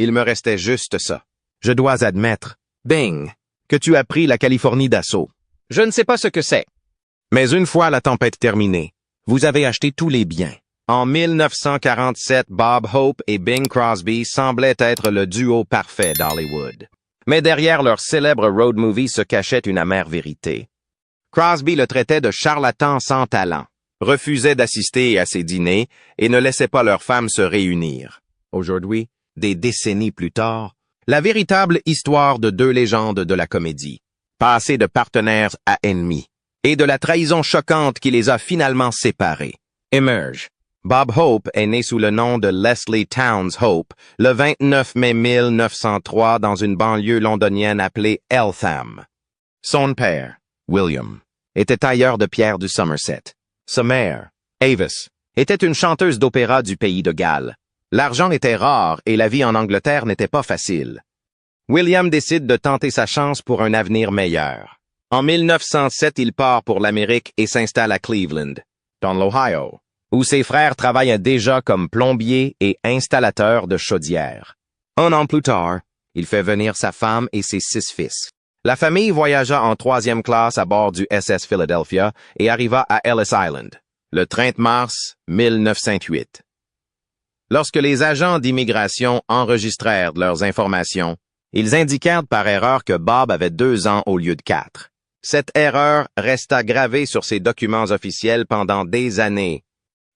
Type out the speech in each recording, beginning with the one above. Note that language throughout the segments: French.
Il me restait juste ça. Je dois admettre, bing, que tu as pris la Californie d'assaut. Je ne sais pas ce que c'est. Mais une fois la tempête terminée, vous avez acheté tous les biens. En 1947, Bob Hope et Bing Crosby semblaient être le duo parfait d'Hollywood. Mais derrière leur célèbre road movie se cachait une amère vérité. Crosby le traitait de charlatan sans talent, refusait d'assister à ses dîners et ne laissait pas leurs femmes se réunir. Aujourd'hui, des décennies plus tard, la véritable histoire de deux légendes de la comédie, passées de partenaires à ennemis, et de la trahison choquante qui les a finalement séparés, émerge. Bob Hope est né sous le nom de Leslie Towns Hope le 29 mai 1903 dans une banlieue londonienne appelée Eltham. Son père, William, était tailleur de pierre du Somerset. Sa mère, Avis, était une chanteuse d'opéra du pays de Galles. L'argent était rare et la vie en Angleterre n'était pas facile. William décide de tenter sa chance pour un avenir meilleur. En 1907, il part pour l'Amérique et s'installe à Cleveland, dans l'Ohio, où ses frères travaillent déjà comme plombiers et installateurs de chaudières. Un an plus tard, il fait venir sa femme et ses 6 fils. La famille voyagea en 3e classe à bord du SS Philadelphia et arriva à Ellis Island, le 30 mars 1908. Lorsque les agents d'immigration enregistrèrent leurs informations, ils indiquèrent par erreur que Bob avait 2 ans au lieu de 4. Cette erreur resta gravée sur ses documents officiels pendant des années.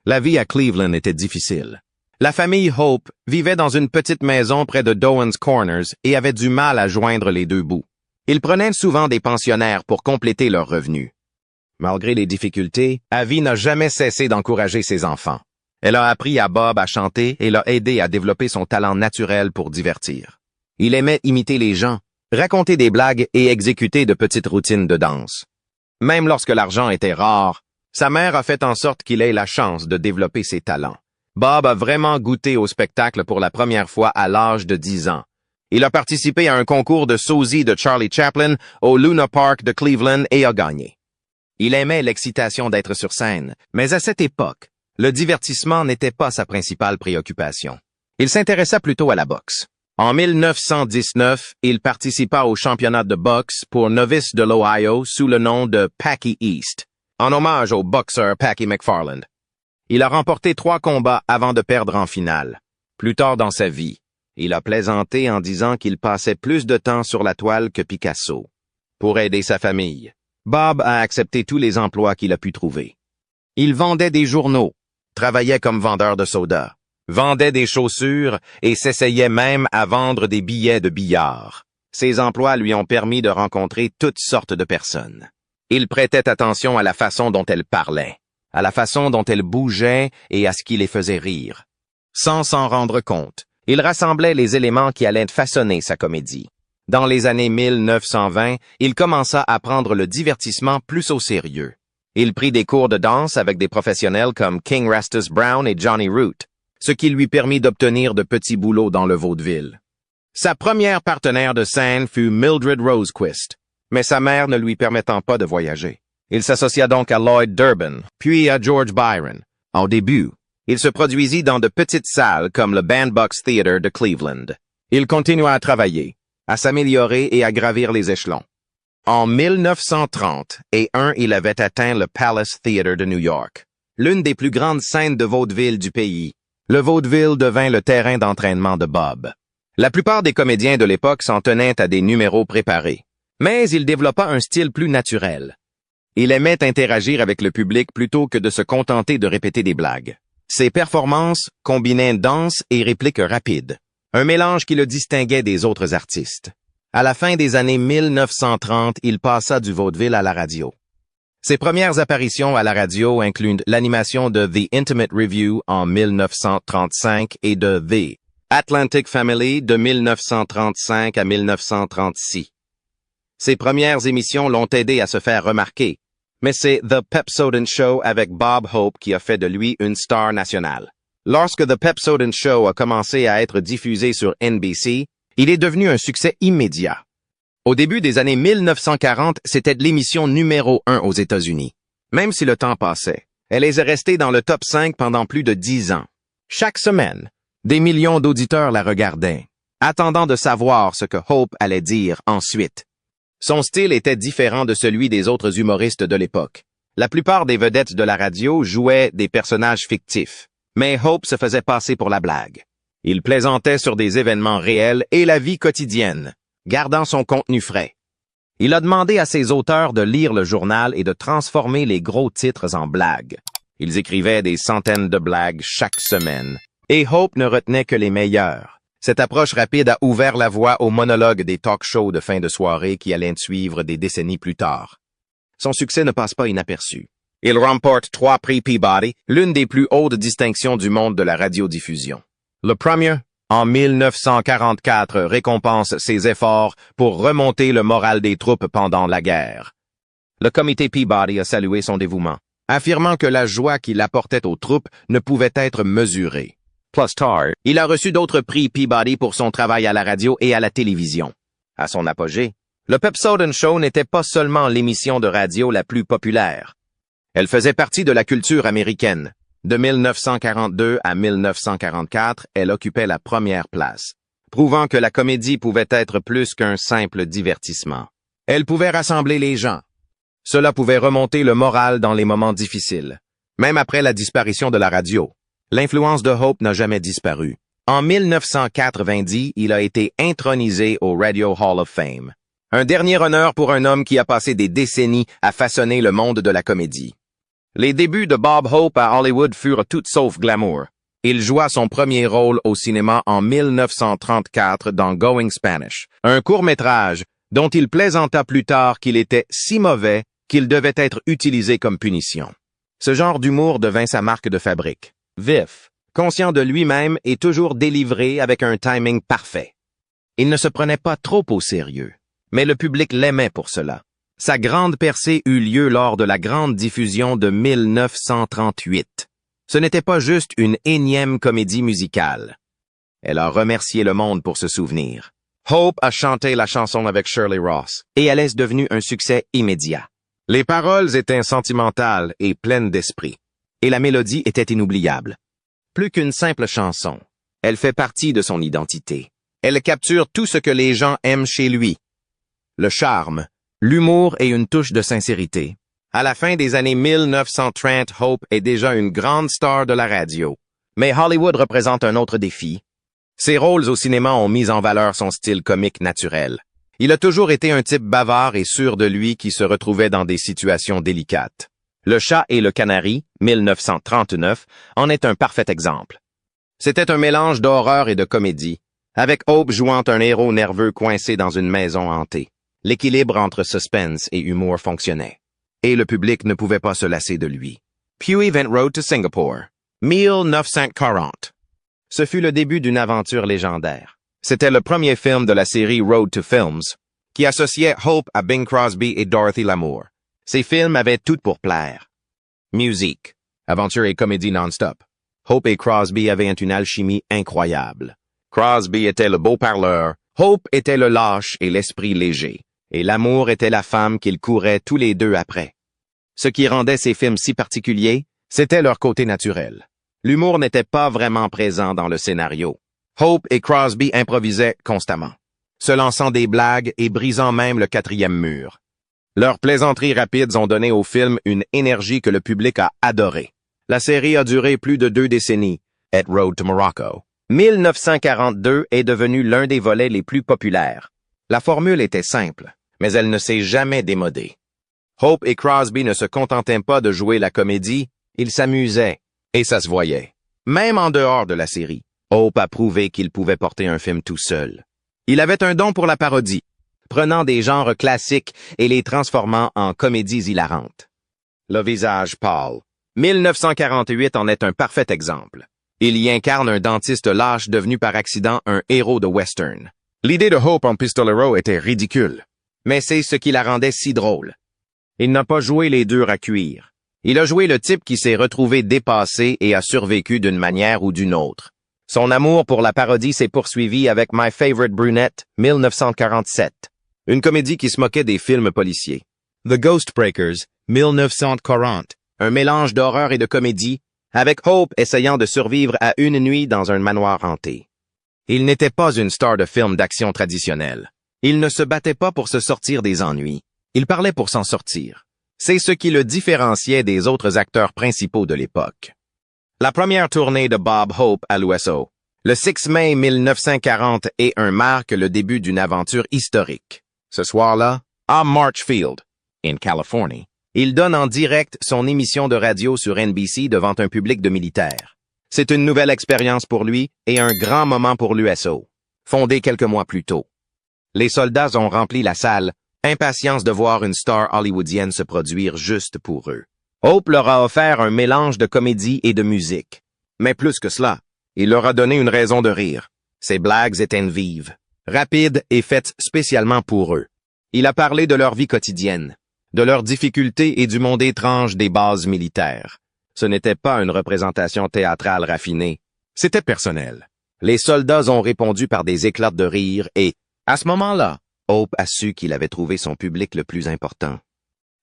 La vie à Cleveland était difficile. La famille Hope vivait dans une petite maison près de Doan's Corners et avait du mal à joindre les deux bouts. Ils prenaient souvent des pensionnaires pour compléter leurs revenus. Malgré les difficultés, Abby n'a jamais cessé d'encourager ses enfants. Elle a appris à Bob à chanter et l'a aidé à développer son talent naturel pour divertir. Il aimait imiter les gens, raconter des blagues et exécuter de petites routines de danse. Même lorsque l'argent était rare, sa mère a fait en sorte qu'il ait la chance de développer ses talents. Bob a vraiment goûté au spectacle pour la première fois à l'âge de 10 ans. Il a participé à un concours de sosie de Charlie Chaplin au Luna Park de Cleveland et a gagné. Il aimait l'excitation d'être sur scène, mais à cette époque, le divertissement n'était pas sa principale préoccupation. Il s'intéressa plutôt à la boxe. En 1919, il participa au championnat de boxe pour novices de l'Ohio sous le nom de Packy East, en hommage au boxeur Packy McFarland. Il a remporté 3 combats avant de perdre en finale. Plus tard dans sa vie, il a plaisanté en disant qu'il passait plus de temps sur la toile que Picasso. Pour aider sa famille, Bob a accepté tous les emplois qu'il a pu trouver. Il vendait des journaux, travaillait comme vendeur de soda, vendait des chaussures et s'essayait même à vendre des billets de billard. Ces emplois lui ont permis de rencontrer toutes sortes de personnes. Il prêtait attention à la façon dont elles parlaient, à la façon dont elles bougeaient et à ce qui les faisait rire. Sans s'en rendre compte, il rassemblait les éléments qui allaient façonner sa comédie. Dans les années 1920, il commença à prendre le divertissement plus au sérieux. Il prit des cours de danse avec des professionnels comme King Rastus Brown et Johnny Root, ce qui lui permit d'obtenir de petits boulots dans le vaudeville. Sa première partenaire de scène fut Mildred Rosequist, mais sa mère ne lui permettant pas de voyager. Il s'associa donc à Lloyd Durbin, puis à George Byron. Au début, il se produisit dans de petites salles comme le Bandbox Theatre de Cleveland. Il continua à travailler, à s'améliorer et à gravir les échelons. En 1931, il avait atteint le Palace Theatre de New York, l'une des plus grandes scènes de vaudeville du pays. Le vaudeville devint le terrain d'entraînement de Bob. La plupart des comédiens de l'époque s'en tenaient à des numéros préparés, mais il développa un style plus naturel. Il aimait interagir avec le public plutôt que de se contenter de répéter des blagues. Ses performances combinaient danse et répliques rapides, un mélange qui le distinguait des autres artistes. À la fin des années 1930, il passa du vaudeville à la radio. Ses premières apparitions à la radio incluent l'animation de The Intimate Review en 1935 et de The Atlantic Family de 1935 à 1936. Ses premières émissions l'ont aidé à se faire remarquer, mais c'est The Pepsodent Show avec Bob Hope qui a fait de lui une star nationale. Lorsque The Pepsodent Show a commencé à être diffusé sur NBC, il est devenu un succès immédiat. Au début des années 1940, c'était l'émission numéro 1 aux États-Unis. Même si le temps passait, elle est restée dans le top 5 pendant plus de 10 ans. Chaque semaine, des millions d'auditeurs la regardaient. attendant de savoir ce que Hope allait dire ensuite. Son style était différent de celui des autres humoristes de l'époque. La plupart des vedettes de la radio jouaient des personnages fictifs, mais Hope se faisait passer pour la blague. Il plaisantait sur des événements réels et la vie quotidienne, gardant son contenu frais. Il a demandé à ses auteurs de lire le journal et de transformer les gros titres en blagues. Ils écrivaient des centaines de blagues chaque semaine. Et Hope ne retenait que les meilleures. Cette approche rapide a ouvert la voie aux monologues des talk-shows de fin de soirée qui allaient suivre des décennies plus tard. Son succès ne passe pas inaperçu. Il remporte 3 prix Peabody, l'une des plus hautes distinctions du monde de la radiodiffusion. Le premier, en 1944, récompense ses efforts pour remonter le moral des troupes pendant la guerre. Le comité Peabody a salué son dévouement, affirmant que la joie qu'il apportait aux troupes ne pouvait être mesurée. Plus tard, il a reçu d'autres prix Peabody pour son travail à la radio et à la télévision. À son apogée, le Pepsodent Show n'était pas seulement l'émission de radio la plus populaire. Elle faisait partie de la culture américaine. De 1942 à 1944, elle occupait la première place, prouvant que la comédie pouvait être plus qu'un simple divertissement. Elle pouvait rassembler les gens. Cela pouvait remonter le moral dans les moments difficiles. Même après la disparition de la radio, l'influence de Hope n'a jamais disparu. En 1990, il a été intronisé au Radio Hall of Fame. Un dernier honneur pour un homme qui a passé des décennies à façonner le monde de la comédie. Les débuts de Bob Hope à Hollywood furent tout sauf glamour. Il joua son premier rôle au cinéma en 1934 dans Going Spanish, un court-métrage dont il plaisanta plus tard qu'il était si mauvais qu'il devait être utilisé comme punition. Ce genre d'humour devint sa marque de fabrique. Vif, conscient de lui-même et toujours délivré avec un timing parfait. Il ne se prenait pas trop au sérieux, mais le public l'aimait pour cela. Sa grande percée eut lieu lors de la grande diffusion de 1938. Ce n'était pas juste une énième comédie musicale. Elle a remercié le monde pour se souvenir. Hope a chanté la chanson avec Shirley Ross, et elle est devenue un succès immédiat. Les paroles étaient sentimentales et pleines d'esprit, et la mélodie était inoubliable. Plus qu'une simple chanson, elle fait partie de son identité. Elle capture tout ce que les gens aiment chez lui. Le charme, l'humour et une touche de sincérité. À la fin des années 1930, Hope est déjà une grande star de la radio. Mais Hollywood représente un autre défi. Ses rôles au cinéma ont mis en valeur son style comique naturel. Il a toujours été un type bavard et sûr de lui qui se retrouvait dans des situations délicates. Le chat et le canari, 1939, en est un parfait exemple. C'était un mélange d'horreur et de comédie, avec Hope jouant un héros nerveux coincé dans une maison hantée. L'équilibre entre suspense et humour fonctionnait, et le public ne pouvait pas se lasser de lui. Puis Event Road to Singapore, 1940. Ce fut le début d'une aventure légendaire. C'était le premier film de la série Road to Films, qui associait Hope à Bing Crosby et Dorothy Lamour. Ces films avaient tout pour plaire. Musique, aventure et comédie non-stop. Hope et Crosby avaient une alchimie incroyable. Crosby était le beau parleur, Hope était le lâche et l'esprit léger. Et l'amour était la femme qu'ils couraient tous les deux après. Ce qui rendait ces films si particuliers, c'était leur côté naturel. L'humour n'était pas vraiment présent dans le scénario. Hope et Crosby improvisaient constamment, se lançant des blagues et brisant même le 4e mur. Leurs plaisanteries rapides ont donné au film une énergie que le public a adorée. La série a duré plus de 2 décennies, At Road to Morocco. 1942 est devenu l'un des volets les plus populaires. La formule était simple, mais elle ne s'est jamais démodée. Hope et Crosby ne se contentaient pas de jouer la comédie, ils s'amusaient, et ça se voyait. Même en dehors de la série, Hope a prouvé qu'il pouvait porter un film tout seul. Il avait un don pour la parodie, prenant des genres classiques et les transformant en comédies hilarantes. Le visage pâle. 1948 en est un parfait exemple. Il y incarne un dentiste lâche devenu par accident un héros de western. L'idée de Hope en pistolero était ridicule, mais c'est ce qui la rendait si drôle. Il n'a pas joué les durs à cuire. Il a joué le type qui s'est retrouvé dépassé et a survécu d'une manière ou d'une autre. Son amour pour la parodie s'est poursuivi avec My Favorite Brunette, 1947, une comédie qui se moquait des films policiers. The Ghostbreakers, 1940, un mélange d'horreur et de comédie, avec Hope essayant de survivre à une nuit dans un manoir hanté. Il n'était pas une star de film d'action traditionnelle. Il ne se battait pas pour se sortir des ennuis. Il parlait pour s'en sortir. C'est ce qui le différenciait des autres acteurs principaux de l'époque. La première tournée de Bob Hope à l'USO, le 6 mai 1941, marque le début d'une aventure historique. Ce soir-là, à Marchfield, en Californie, il donne en direct son émission de radio sur NBC devant un public de militaires. C'est une nouvelle expérience pour lui et un grand moment pour l'USO, fondé quelques mois plus tôt. Les soldats ont rempli la salle, impatience de voir une star hollywoodienne se produire juste pour eux. Hope leur a offert un mélange de comédie et de musique. Mais plus que cela, il leur a donné une raison de rire. Ses blagues étaient vives, rapides et faites spécialement pour eux. Il a parlé de leur vie quotidienne, de leurs difficultés et du monde étrange des bases militaires. Ce n'était pas une représentation théâtrale raffinée, c'était personnel. Les soldats ont répondu par des éclats de rire et, à ce moment-là, Hope a su qu'il avait trouvé son public le plus important.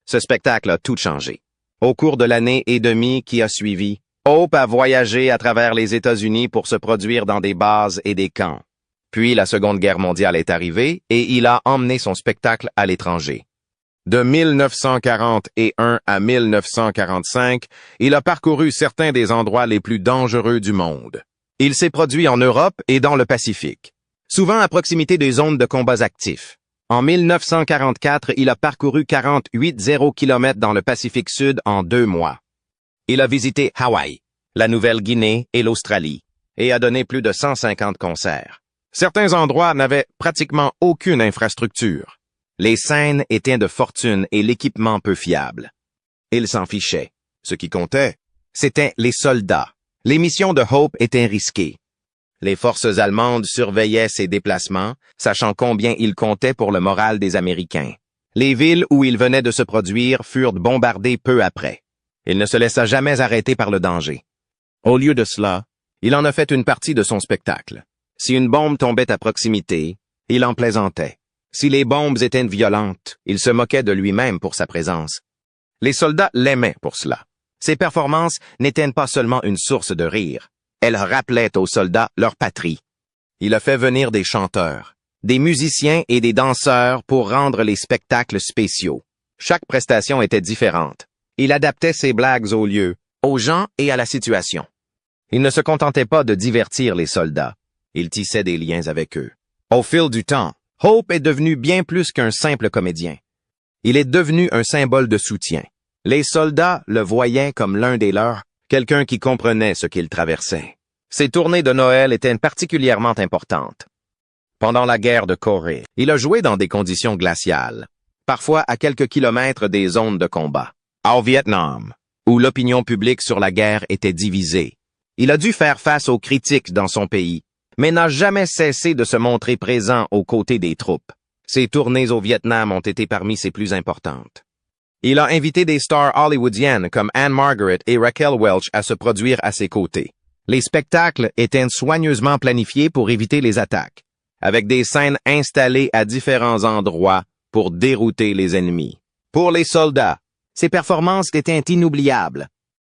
Ce spectacle a tout changé. Au cours de l'année et demie qui a suivi, Hope a voyagé à travers les États-Unis pour se produire dans des bases et des camps. Puis la Seconde Guerre mondiale est arrivée et il a emmené son spectacle à l'étranger. De 1941 à 1945, il a parcouru certains des endroits les plus dangereux du monde. Il s'est produit en Europe et dans le Pacifique, souvent à proximité des zones de combats actifs. En 1944, il a parcouru 48,0 km dans le Pacifique Sud en 2 mois. Il a visité Hawaï, la Nouvelle-Guinée et l'Australie, et a donné plus de 150 concerts. Certains endroits n'avaient pratiquement aucune infrastructure. Les scènes étaient de fortune et l'équipement peu fiable. Il s'en fichait. Ce qui comptait, c'étaient les soldats. Les missions de Hope étaient risquées. Les forces allemandes surveillaient ses déplacements, sachant combien il comptait pour le moral des Américains. Les villes où il venait de se produire furent bombardées peu après. Il ne se laissa jamais arrêter par le danger. Au lieu de cela, il en a fait une partie de son spectacle. Si une bombe tombait à proximité, il en plaisantait. Si les bombes étaient violentes, il se moquait de lui-même pour sa présence. Les soldats l'aimaient pour cela. Ses performances n'étaient pas seulement une source de rire. Elles rappelaient aux soldats leur patrie. Il a fait venir des chanteurs, des musiciens et des danseurs pour rendre les spectacles spéciaux. Chaque prestation était différente. Il adaptait ses blagues au lieu, aux gens et à la situation. Il ne se contentait pas de divertir les soldats. Il tissait des liens avec eux. Au fil du temps, Hope est devenu bien plus qu'un simple comédien. Il est devenu un symbole de soutien. Les soldats le voyaient comme l'un des leurs, quelqu'un qui comprenait ce qu'il traversait. Ses tournées de Noël étaient particulièrement importantes. Pendant la guerre de Corée, il a joué dans des conditions glaciales, parfois à quelques kilomètres des zones de combat. Au Vietnam, où l'opinion publique sur la guerre était divisée, il a dû faire face aux critiques dans son pays, mais n'a jamais cessé de se montrer présent aux côtés des troupes. Ses tournées au Vietnam ont été parmi ses plus importantes. Il a invité des stars hollywoodiennes comme Anne Margaret et Raquel Welch à se produire à ses côtés. Les spectacles étaient soigneusement planifiés pour éviter les attaques, avec des scènes installées à différents endroits pour dérouter les ennemis. Pour les soldats, ses performances étaient inoubliables.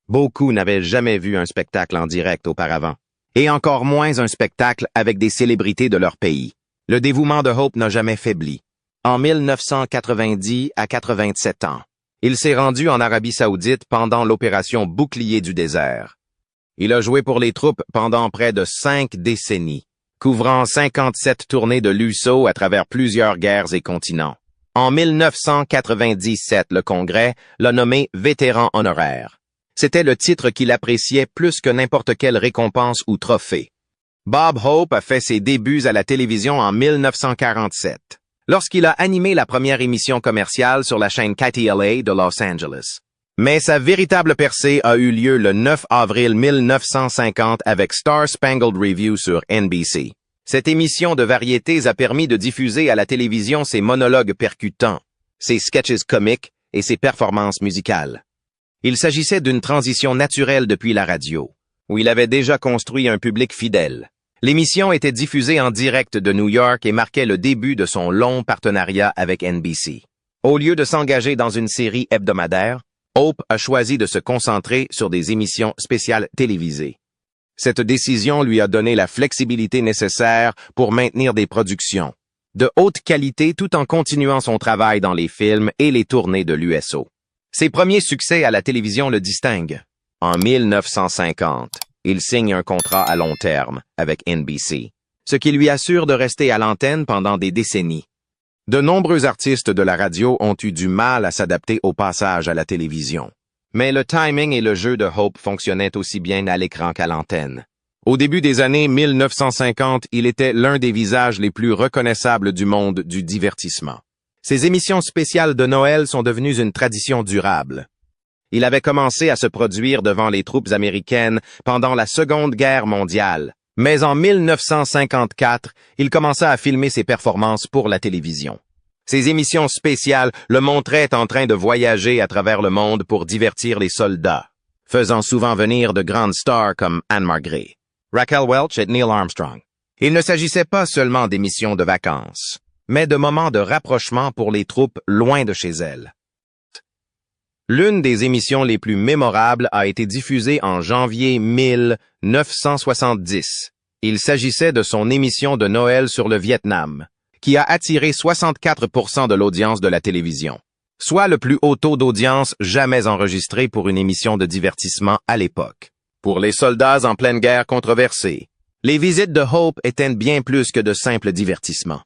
Beaucoup n'avaient jamais vu un spectacle en direct auparavant, et encore moins un spectacle avec des célébrités de leur pays. Le dévouement de Hope n'a jamais faibli. En 1990 à 87 ans, il s'est rendu en Arabie Saoudite pendant l'opération Bouclier du désert. Il a joué pour les troupes pendant près de 5 décennies, couvrant 57 tournées de l'USO à travers plusieurs guerres et continents. En 1997, le Congrès l'a nommé vétéran honoraire. C'était le titre qu'il appréciait plus que n'importe quelle récompense ou trophée. Bob Hope a fait ses débuts à la télévision en 1947. Lorsqu'il a animé la première émission commerciale sur la chaîne KTLA de Los Angeles. Mais sa véritable percée a eu lieu le 9 avril 1950 avec Star Spangled Review sur NBC. Cette émission de variétés a permis de diffuser à la télévision ses monologues percutants, ses sketches comiques et ses performances musicales. Il s'agissait d'une transition naturelle depuis la radio, où il avait déjà construit un public fidèle. L'émission était diffusée en direct de New York et marquait le début de son long partenariat avec NBC. Au lieu de s'engager dans une série hebdomadaire, Hope a choisi de se concentrer sur des émissions spéciales télévisées. Cette décision lui a donné la flexibilité nécessaire pour maintenir des productions de haute qualité tout en continuant son travail dans les films et les tournées de l'USO. Ses premiers succès à la télévision le distinguent. En 1950, il signe un contrat à long terme avec NBC, ce qui lui assure de rester à l'antenne pendant des décennies. De nombreux artistes de la radio ont eu du mal à s'adapter au passage à la télévision. Mais le timing et le jeu de Hope fonctionnaient aussi bien à l'écran qu'à l'antenne. Au début des années 1950, il était l'un des visages les plus reconnaissables du monde du divertissement. Ses émissions spéciales de Noël sont devenues une tradition durable. Il avait commencé à se produire devant les troupes américaines pendant la Seconde Guerre mondiale, mais en 1954, il commença à filmer ses performances pour la télévision. Ses émissions spéciales le montraient en train de voyager à travers le monde pour divertir les soldats, faisant souvent venir de grandes stars comme Anne-Margret, Raquel Welch et Neil Armstrong. Il ne s'agissait pas seulement d'émissions de vacances, mais de moments de rapprochement pour les troupes loin de chez elles. L'une des émissions les plus mémorables a été diffusée en janvier 1970. Il s'agissait de son émission de Noël sur le Vietnam, qui a attiré 64% de l'audience de la télévision, soit le plus haut taux d'audience jamais enregistré pour une émission de divertissement à l'époque. Pour les soldats en pleine guerre controversée, les visites de Hope étaient bien plus que de simples divertissements.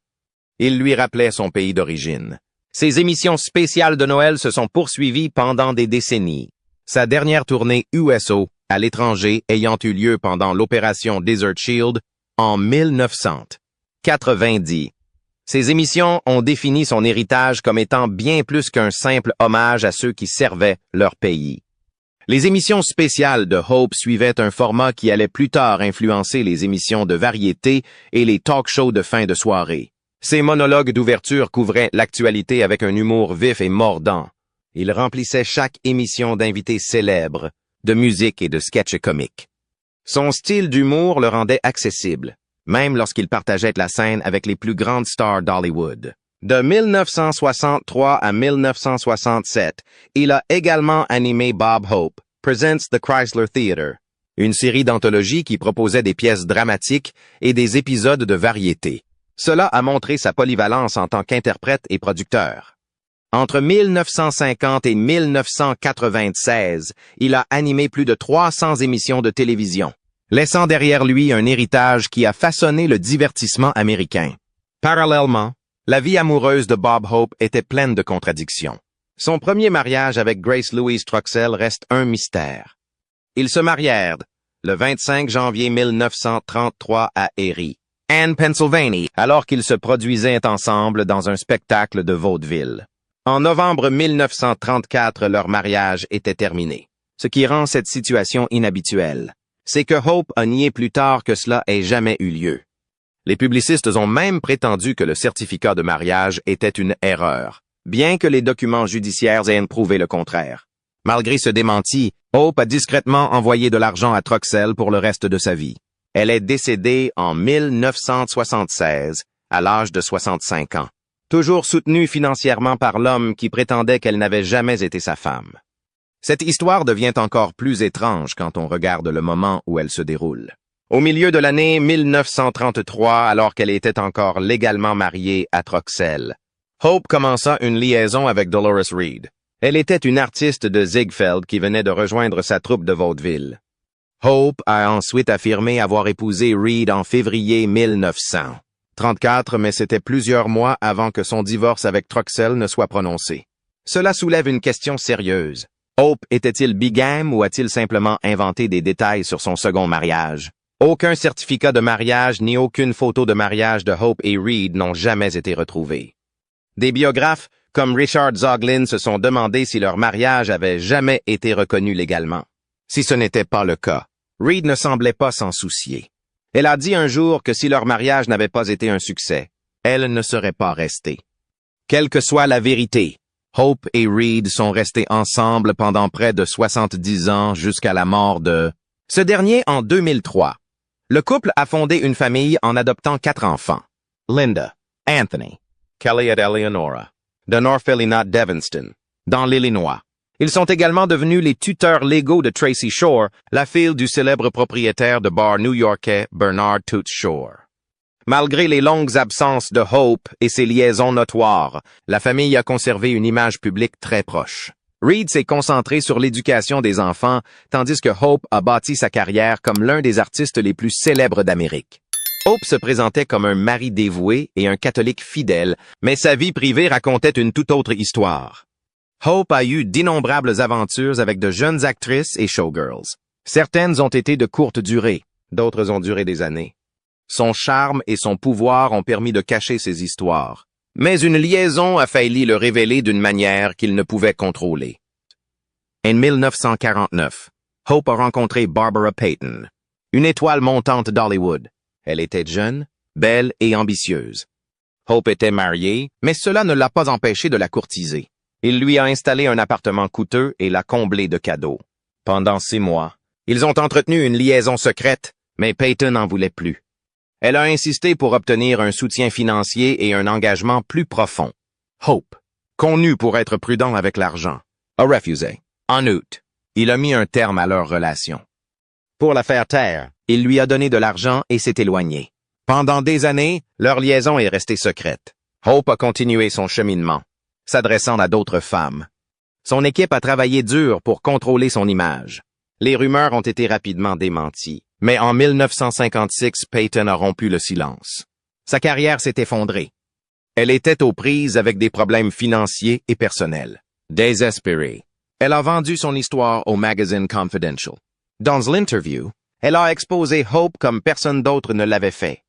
Il lui rappelait son pays d'origine. Ses émissions spéciales de Noël se sont poursuivies pendant des décennies. Sa dernière tournée USO à l'étranger ayant eu lieu pendant l'opération Desert Shield en 1990. Ces émissions ont défini son héritage comme étant bien plus qu'un simple hommage à ceux qui servaient leur pays. Les émissions spéciales de Hope suivaient un format qui allait plus tard influencer les émissions de variété et les talk-shows de fin de soirée. Ses monologues d'ouverture couvraient l'actualité avec un humour vif et mordant. Il remplissait chaque émission d'invités célèbres, de musique et de sketchs comiques. Son style d'humour le rendait accessible, même lorsqu'il partageait la scène avec les plus grandes stars d'Hollywood. De 1963 à 1967, il a également animé Bob Hope Presents the Chrysler Theater, une série d'anthologies qui proposait des pièces dramatiques et des épisodes de variété. Cela a montré sa polyvalence en tant qu'interprète et producteur. Entre 1950 et 1996, il a animé plus de 300 émissions de télévision, laissant derrière lui un héritage qui a façonné le divertissement américain. Parallèlement, la vie amoureuse de Bob Hope était pleine de contradictions. Son premier mariage avec Grace Louise Troxell reste un mystère. Ils se marièrent le 25 janvier 1933 à Erie, Anne, Pennsylvanie, alors qu'ils se produisaient ensemble dans un spectacle de vaudeville. En novembre 1934, leur mariage était terminé. Ce qui rend cette situation inhabituelle, c'est que Hope a nié plus tard que cela ait jamais eu lieu. Les publicistes ont même prétendu que le certificat de mariage était une erreur, bien que les documents judiciaires aient prouvé le contraire. Malgré ce démenti, Hope a discrètement envoyé de l'argent à Troxell pour le reste de sa vie. Elle est décédée en 1976, à l'âge de 65 ans, toujours soutenue financièrement par l'homme qui prétendait qu'elle n'avait jamais été sa femme. Cette histoire devient encore plus étrange quand on regarde le moment où elle se déroule. Au milieu de l'année 1933, alors qu'elle était encore légalement mariée à Troxell, Hope commença une liaison avec Dolores Reed. Elle était une artiste de Ziegfeld qui venait de rejoindre sa troupe de vaudeville. Hope a ensuite affirmé avoir épousé Reed en février 1934, mais c'était plusieurs mois avant que son divorce avec Troxell ne soit prononcé. Cela soulève une question sérieuse. Hope était-il bigame ou a-t-il simplement inventé des détails sur son second mariage? Aucun certificat de mariage ni aucune photo de mariage de Hope et Reed n'ont jamais été retrouvés. Des biographes comme Richard Zoglin se sont demandé si leur mariage avait jamais été reconnu légalement. Si ce n'était pas le cas, Reed ne semblait pas s'en soucier. Elle a dit un jour que si leur mariage n'avait pas été un succès, elle ne serait pas restée. Quelle que soit la vérité, Hope et Reed sont restés ensemble pendant près de 70 ans jusqu'à la mort de ce dernier en 2003. Le couple a fondé une famille en adoptant 4 enfants. Linda, Anthony, Kelly et Eleonora, de North Helena, Devenston, dans l'Illinois. Ils sont également devenus les tuteurs légaux de Tracy Shore, la fille du célèbre propriétaire de bar new-yorkais Bernard Toots Shore. Malgré les longues absences de Hope et ses liaisons notoires, la famille a conservé une image publique très proche. Reed s'est concentré sur l'éducation des enfants, tandis que Hope a bâti sa carrière comme l'un des artistes les plus célèbres d'Amérique. Hope se présentait comme un mari dévoué et un catholique fidèle, mais sa vie privée racontait une toute autre histoire. Hope a eu d'innombrables aventures avec de jeunes actrices et showgirls. Certaines ont été de courte durée, d'autres ont duré des années. Son charme et son pouvoir ont permis de cacher ces histoires. Mais une liaison a failli le révéler d'une manière qu'il ne pouvait contrôler. En 1949, Hope a rencontré Barbara Payton, une étoile montante d'Hollywood. Elle était jeune, belle et ambitieuse. Hope était mariée, mais cela ne l'a pas empêché de la courtiser. Il lui a installé un appartement coûteux et l'a comblé de cadeaux. Pendant 6 mois, ils ont entretenu une liaison secrète, mais Payton n'en voulait plus. Elle a insisté pour obtenir un soutien financier et un engagement plus profond. Hope, connu pour être prudent avec l'argent, a refusé. En août, il a mis un terme à leur relation. Pour la faire taire, il lui a donné de l'argent et s'est éloigné. Pendant des années, leur liaison est restée secrète. Hope a continué son cheminement, s'adressant à d'autres femmes. Son équipe a travaillé dur pour contrôler son image. Les rumeurs ont été rapidement démenties, mais en 1956, Payton a rompu le silence. Sa carrière s'est effondrée. Elle était aux prises avec des problèmes financiers et personnels. Désespérée, elle a vendu son histoire au magazine Confidential. Dans l'interview, elle a exposé Hope comme personne d'autre ne l'avait fait.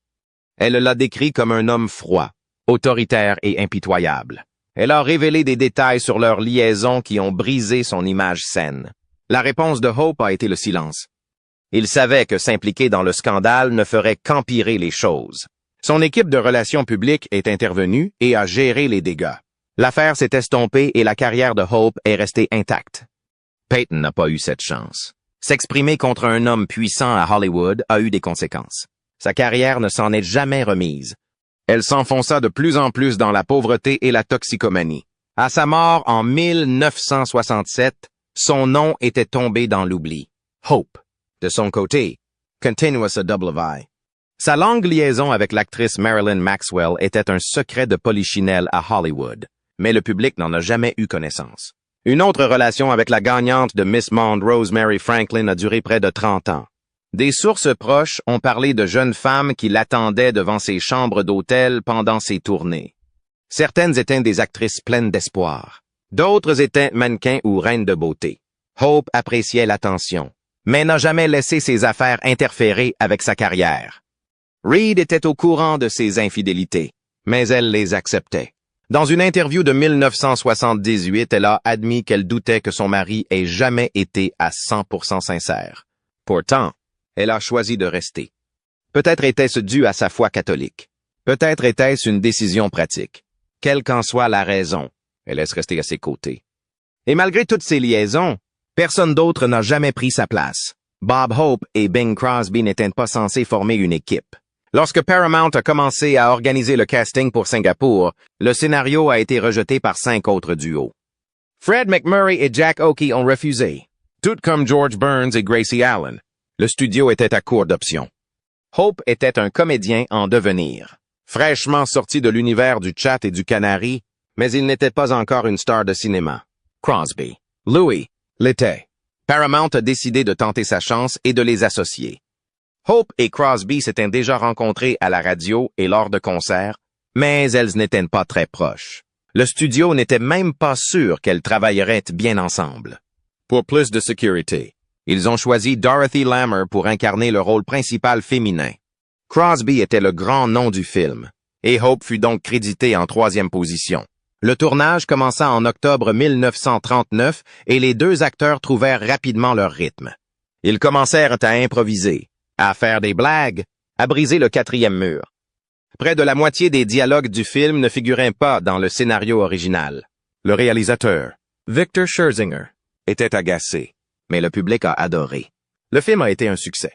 Elle l'a décrit comme un homme froid, autoritaire et impitoyable. Elle a révélé des détails sur leur liaison qui ont brisé son image saine. La réponse de Hope a été le silence. Il savait que s'impliquer dans le scandale ne ferait qu'empirer les choses. Son équipe de relations publiques est intervenue et a géré les dégâts. L'affaire s'est estompée et la carrière de Hope est restée intacte. Payton n'a pas eu cette chance. S'exprimer contre un homme puissant à Hollywood a eu des conséquences. Sa carrière ne s'en est jamais remise. Elle s'enfonça de plus en plus dans la pauvreté et la toxicomanie. À sa mort en 1967, son nom était tombé dans l'oubli. Hope, de son côté, continua ce double vie. Sa longue liaison avec l'actrice Marilyn Maxwell était un secret de polichinelle à Hollywood, mais le public n'en a jamais eu connaissance. Une autre relation avec la gagnante de Miss Monde, Rosemary Franklin, a duré près de 30 ans. Des sources proches ont parlé de jeunes femmes qui l'attendaient devant ses chambres d'hôtel pendant ses tournées. Certaines étaient des actrices pleines d'espoir. D'autres étaient mannequins ou reines de beauté. Hope appréciait l'attention, mais n'a jamais laissé ses affaires interférer avec sa carrière. Reed était au courant de ses infidélités, mais elle les acceptait. Dans une interview de 1978, elle a admis qu'elle doutait que son mari ait jamais été à 100% sincère. Pourtant, elle a choisi de rester. Peut-être était-ce dû à sa foi catholique. Peut-être était-ce une décision pratique. Quelle qu'en soit la raison, elle laisse rester à ses côtés. Et malgré toutes ces liaisons, personne d'autre n'a jamais pris sa place. Bob Hope et Bing Crosby n'étaient pas censés former une équipe. Lorsque Paramount a commencé à organiser le casting pour Singapour, le scénario a été rejeté par 5 autres duos. Fred McMurray et Jack Oakie ont refusé, tout comme George Burns et Gracie Allen. Le studio était à court d'options. Hope était un comédien en devenir, fraîchement sorti de l'univers du chat et du canari, mais il n'était pas encore une star de cinéma. Crosby, Louis, l'était. Paramount a décidé de tenter sa chance et de les associer. Hope et Crosby s'étaient déjà rencontrés à la radio et lors de concerts, mais elles n'étaient pas très proches. Le studio n'était même pas sûr qu'elles travailleraient bien ensemble. Pour plus de sécurité, ils ont choisi Dorothy Lamour pour incarner le rôle principal féminin. Crosby était le grand nom du film, et Hope fut donc crédité en 3e position. Le tournage commença en octobre 1939 et les 2 acteurs trouvèrent rapidement leur rythme. Ils commencèrent à improviser, à faire des blagues, à briser le 4e mur. Près de la moitié des dialogues du film ne figuraient pas dans le scénario original. Le réalisateur, Victor Scherzinger, était agacé, mais le public a adoré. Le film a été un succès.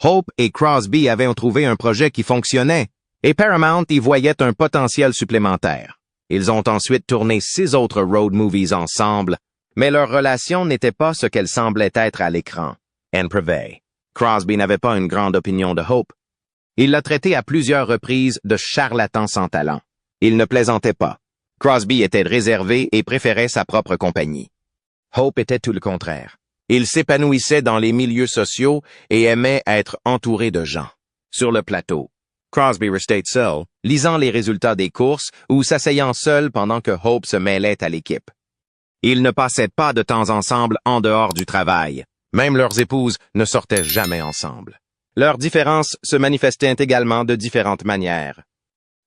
Hope et Crosby avaient trouvé un projet qui fonctionnait, et Paramount y voyait un potentiel supplémentaire. Ils ont ensuite tourné 6 autres road movies ensemble, Mais leur relation n'était pas ce qu'elle semblait être à l'écran. Anne Prevey. Crosby n'avait pas une grande opinion de Hope. Il l'a traité à plusieurs reprises de charlatan sans talent. Il ne plaisantait pas. Crosby était réservé et préférait sa propre compagnie. Hope était tout le contraire. Il s'épanouissait dans les milieux sociaux et aimait être entouré de gens. Sur le plateau, Crosby restait seul, lisant les résultats des courses ou s'asseyant seul pendant que Hope se mêlait à l'équipe. Ils ne passaient pas de temps ensemble en dehors du travail. Même leurs épouses ne sortaient jamais ensemble. Leurs différences se manifestaient également de différentes manières.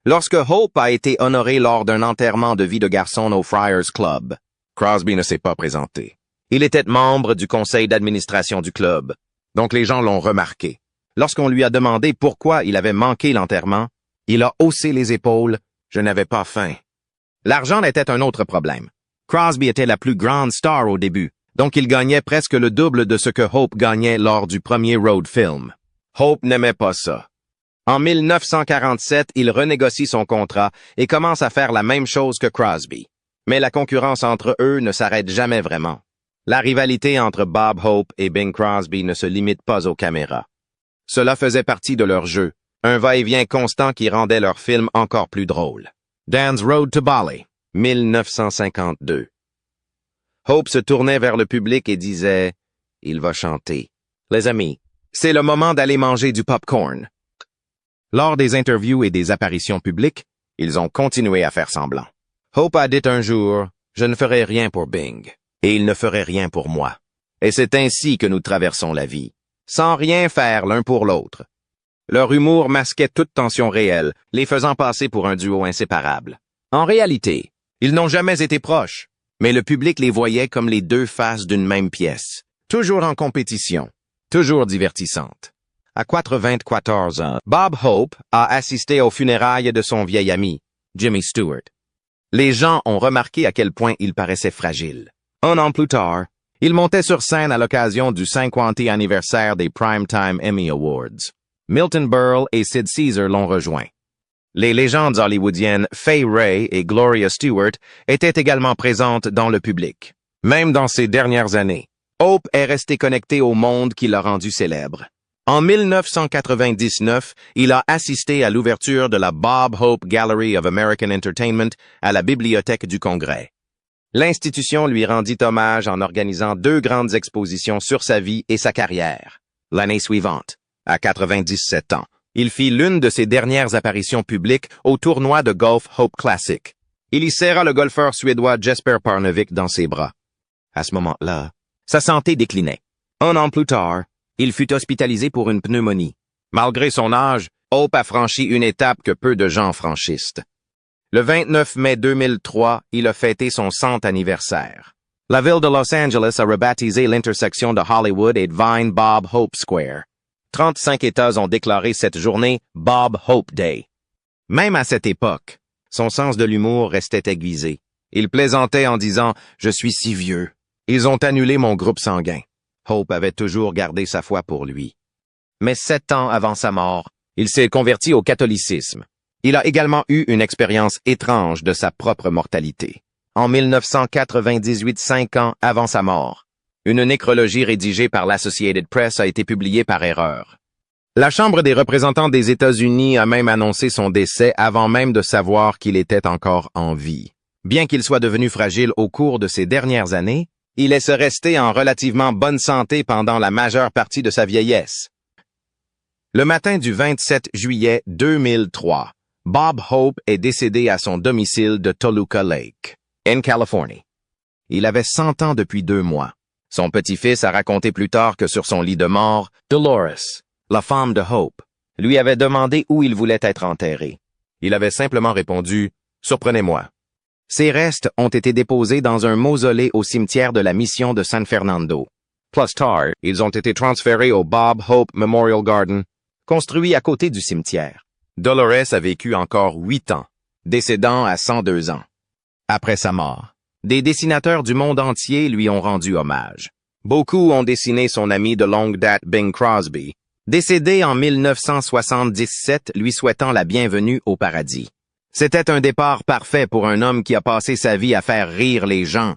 Lorsque Hope a été honoré lors d'un enterrement de vie de garçon au Friars Club, Crosby ne s'est pas présenté. Il était membre du conseil d'administration du club, donc les gens l'ont remarqué. Lorsqu'on lui a demandé pourquoi il avait manqué l'enterrement, il a haussé les épaules. « Je n'avais pas faim. » L'argent était un autre problème. Crosby était la plus grande star au début, donc il gagnait presque le double de ce que Hope gagnait lors du premier road film. Hope n'aimait pas ça. En 1947, il renégocie son contrat et commence à faire la même chose que Crosby. Mais la concurrence entre eux ne s'arrête jamais vraiment. La rivalité entre Bob Hope et Bing Crosby ne se limite pas aux caméras. Cela faisait partie de leur jeu, un va-et-vient constant qui rendait leur film encore plus drôle. Dan's Road to Bali, 1952. Hope se tournait vers le public et disait « Il va chanter. Les amis, c'est le moment d'aller manger du popcorn. » Lors des interviews et des apparitions publiques, ils ont continué à faire semblant. Hope a dit un jour « Je ne ferai rien pour Bing, et il ne ferait rien pour moi. Et c'est ainsi que nous traversons la vie, sans rien faire l'un pour l'autre. » Leur humour masquait toute tension réelle, les faisant passer pour un duo inséparable. En réalité, ils n'ont jamais été proches, mais le public les voyait comme les deux faces d'une même pièce, toujours en compétition, toujours divertissante. À 94 ans, Bob Hope a assisté aux funérailles de son vieil ami, Jimmy Stewart. Les gens ont remarqué à quel point il paraissait fragile. Un an plus tard, il montait sur scène à l'occasion du 50e anniversaire des Primetime Emmy Awards. Milton Berle et Sid Caesar l'ont rejoint. Les légendes hollywoodiennes Fay Wray et Gloria Stewart étaient également présentes dans le public. Même dans ces dernières années, Hope est resté connecté au monde qui l'a rendu célèbre. En 1999, il a assisté à l'ouverture de la Bob Hope Gallery of American Entertainment à la Bibliothèque du Congrès. L'institution lui rendit hommage en organisant 2 grandes expositions sur sa vie et sa carrière. L'année suivante, à 97 ans, il fit l'une de ses dernières apparitions publiques au tournoi de golf Hope Classic. Il y serra le golfeur suédois Jesper Parnevik dans ses bras. À ce moment-là, sa santé déclinait. Un an plus tard, il fut hospitalisé pour une pneumonie. Malgré son âge, Hope a franchi une étape que peu de gens franchissent. Le 29 mai 2003, il a fêté son 100 anniversaire. La ville de Los Angeles a rebaptisé l'intersection de Hollywood et de Vine Bob Hope Square. 35 États ont déclaré cette journée Bob Hope Day. Même à cette époque, son sens de l'humour restait aiguisé. Il plaisantait en disant « Je suis si vieux. Ils ont annulé mon groupe sanguin. » Hope avait toujours gardé sa foi pour lui. Mais 7 ans avant sa mort, il s'est converti au catholicisme. Il a également eu une expérience étrange de sa propre mortalité. En 1998, 5 ans avant sa mort, une nécrologie rédigée par l'Associated Press a été publiée par erreur. La Chambre des représentants des États-Unis a même annoncé son décès avant même de savoir qu'il était encore en vie. Bien qu'il soit devenu fragile au cours de ces dernières années, il est resté en relativement bonne santé pendant la majeure partie de sa vieillesse. Le matin du 27 juillet 2003, Bob Hope est décédé à son domicile de Toluca Lake, en Californie. Il avait 100 ans depuis 2 mois. Son petit-fils a raconté plus tard que sur son lit de mort, Dolores, la femme de Hope, lui avait demandé où il voulait être enterré. Il avait simplement répondu « Surprenez-moi ». Ses restes ont été déposés dans un mausolée au cimetière de la Mission de San Fernando. Plus tard, ils ont été transférés au Bob Hope Memorial Garden, construit à côté du cimetière. Dolores a vécu encore 8 ans, décédant à 102 ans. Après sa mort, des dessinateurs du monde entier lui ont rendu hommage. Beaucoup ont dessiné son ami de longue date Bing Crosby, décédé en 1977, lui souhaitant la bienvenue au paradis. C'était un départ parfait pour un homme qui a passé sa vie à faire rire les gens.